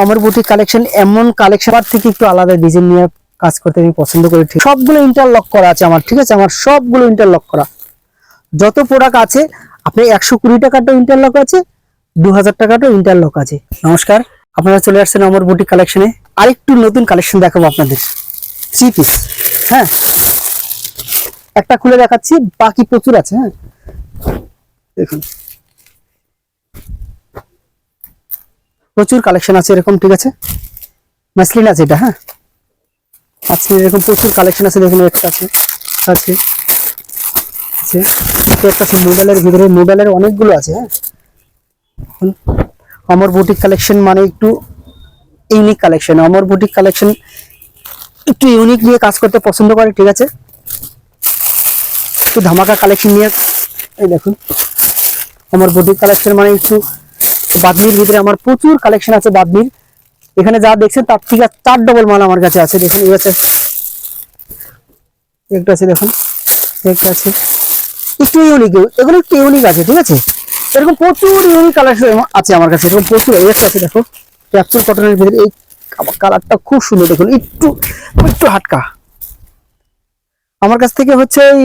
আমার boutique collection এমন collection থেকে একটু আলাদা ডিজাইন নিয়ে কাজ করতে আমি পছন্দ করি। ঠিক সবগুলো ইন্টারলক করা আছে আমার, ঠিক আছে, আমার সবগুলো ইন্টারলক করা। যত প্রোডাক্ট আছে আপনি 120 টাকাটাও ইন্টারলক আছে, 2000 টাকাটাও ইন্টারলক আছে। নমস্কার, আপনারা চলে আসছেন আমার বুটিক কালেকশনে। আরেকটু নতুন কালেকশন দেখাবো আপনাদের, 3 পিস। হ্যাঁ, একটা খুলে দেখাচ্ছি, বাকি প্রচুর আছে। হ্যাঁ দেখুন, প্রচুর কালেকশন আছে এরকম, ঠিক আছে। মাসলিন আছে এটা। হ্যাঁ, আজকে এরকম প্রচুর কালেকশন আছে। দেখুন একটা আছে, আছে একটা আছে মোবাইলের ভিতরে, মোবাইলের অনেকগুলো আছে। হ্যাঁ, আমার বুটিক কালেকশন মানে একটু ইউনিক কালেকশন। আমার বুটিক কালেকশন একটু ইউনিক নিয়ে কাজ করতে পছন্দ করে, ঠিক আছে। একটু ধামাকা কালেকশন নিয়ে, এই দেখুন আমার বুটিক কালেকশন মানে একটু বাদনির ভিতরে আমার প্রচুর কালেকশন আছে। বাদনির এখানে যা দেখছেন তার ঠিক আছে 4 ডবল মাল আমার কাছে আছে। দেখুন এই আছে, একটা আছে, দেখুন একটা আছে, একটু ইউনিক, এগুলো একটু ইউনিক আছে, ঠিক আছে। এরকম প্রচুর ইউনিক কালেকশন আছে আমার কাছে, এরকম প্রচুর। একটা আছে দেখো, ক্যাপসুল কটনের ভিতরে, এই কালারটা খুব সুন্দর। দেখুন একটু একটু হাটকা। আমার কাছ থেকে হচ্ছে এই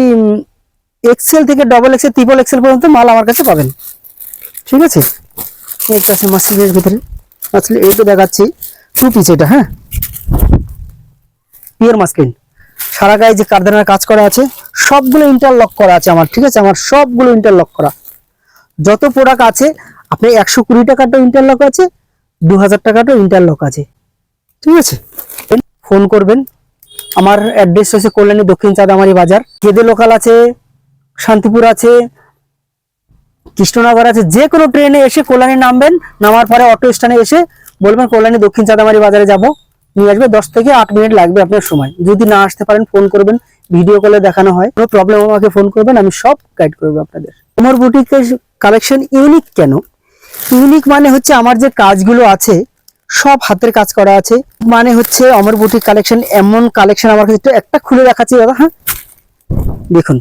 এক্সেল থেকে ডবল এক্সেল, ট্রিপল এক্সেল পর্যন্ত মাল আমার কাছে পাবেন, ঠিক আছে। একটা আছে মাসলিনের ভিতরে, মাসলিন এই তো দেখাচ্ছি 2 পিস এটা। হ্যাঁ, পিওর মাসলিন, সারা গায়ে যে কারদানার কাজ করা আছে, সবগুলো ইন্টারলক করা আছে আমার, ঠিক আছে। আমার সবগুলো ইন্টারলক করা। যত প্রোডাক্ট আছে আপনি 120 টাকাটাও ইন্টারলক আছে, 2000 টাকাটাও ইন্টারলক আছে, ঠিক আছে। ফোন করবেন। আমার অ্যাড্রেস হচ্ছে কল্যাণী দক্ষিণ চাঁদামারি বাজার। গেদে লোকাল আছে, শান্তিপুর আছে, কৃষ্ণনগর আছে। যে কোনো ট্রেনে এসে কল্যাণী নামবেন, নামার পরে অটো স্ট্যান্ডে এসে বলবেন কল্যাণী দক্ষিণ চাঁদামারি বাজারে যাব, নিয়ে আসবে। 10 থেকে 8 মিনিট লাগবে আপনার সময়। যদি না আসতে পারেন ফোন করবেন, ভিডিও কলে দেখানো হয়, কোনো প্রবলেম আমাকে ফোন করবেন, আমি সব গাইড করবো আপনাদের। আমার বুটিকের কালেকশন ইউনিক কেন? ইউনিক মানে হচ্ছে আমার যে কাজগুলো আছে সব হাতের কাজ করা আছে। মানে হচ্ছে আমার বুটিক কালেকশন এমন কালেকশন আমার কাছে, একটা খুলে দেখাচ্ছি দাদা। হ্যাঁ দেখুন,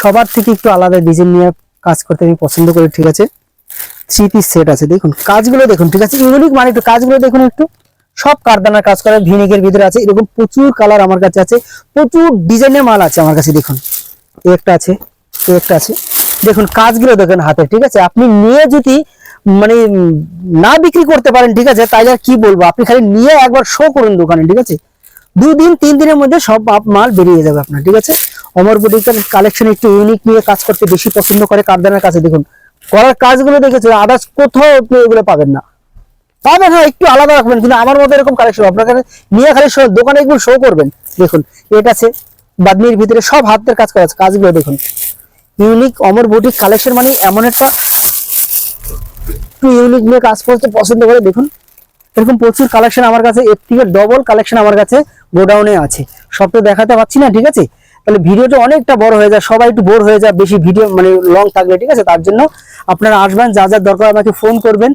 সবার থেকে একটু আলাদা ডিজাইন নিয়ে কাজ করতে আমি পছন্দ করি, ঠিক আছে। 3 পিস সেট আছে। দেখুন কাজগুলো দেখুন, ঠিক আছে। ইউনিক মানে একটু কাজগুলো দেখুন, একটু সব কারদানার কাজ করা, ভিনিকের ভিতরে আছে। এরকম প্রচুর কালার আমার কাছে আছে, প্রচুর ডিজাইনের মাল আছে আমার কাছে। দেখুন একটা আছে, একটা আছে। দেখুন কাজগুলো দেখুন হাতে, ঠিক আছে। আপনি নিয়ে যদি মানে না বিক্রি করতে পারেন, ঠিক আছে, তাইলে আর কি বলবো। আপনি খালি নিয়ে একবার শো করুন দোকানে, ঠিক আছে। 2 দিন 3 দিনের মধ্যে সব মাল বেরিয়ে যাবে আপনার, ঠিক আছে। অমর বুটিকের কালেকশন একটু ইউনিক নিয়ে কাজ করতে বেশি পছন্দ করে কারদানার কাছে। দেখুন করার কাজগুলো দেখেছে, আদার্স কোথাও আপনি এগুলো পাবেন না। পাবেন, হ্যাঁ একটু আলাদা রাখবেন, কিন্তু আমার মতো এরকম কালেকশন আপনার কাছে নিয়ে খালি দোকানে এগুলো শো করবেন। দেখুন এটা আছে বাদনির ভিতরে, সব হাতের কাজ করা আছে। কাজগুলো দেখুন ইউনিক। অমর বুটিক কালেকশন মানে এমন একটা একটু ইউনিক নিয়ে কাজ করতে পছন্দ করে। দেখুন এরকম প্রচুর কালেকশন আমার কাছে, এর থেকে ডবল কালেকশন আমার কাছে গোডাউনে আছে। সব তো দেখাতে পাচ্ছি না, ঠিক আছে। তাহলে ভিডিওটা অনেকটা বড় হয়ে যায়, সবাই একটু বোর হয়ে যায় বেশি ভিডিও মানে লং থাকলে, ঠিক আছে। তার জন্য আপনারা আসবেন, যা যা দরকার আমাকে ফোন করবেন,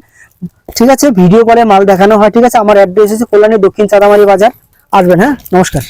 ঠিক আছে। ভিডিও কলে মাল দেখানো হয়, ঠিক আছে। আমার অ্যাড্রেস হচ্ছে কল্যাণী দক্ষিণ চাঁদামারি বাজার, আসবেন। হ্যাঁ নমস্কার।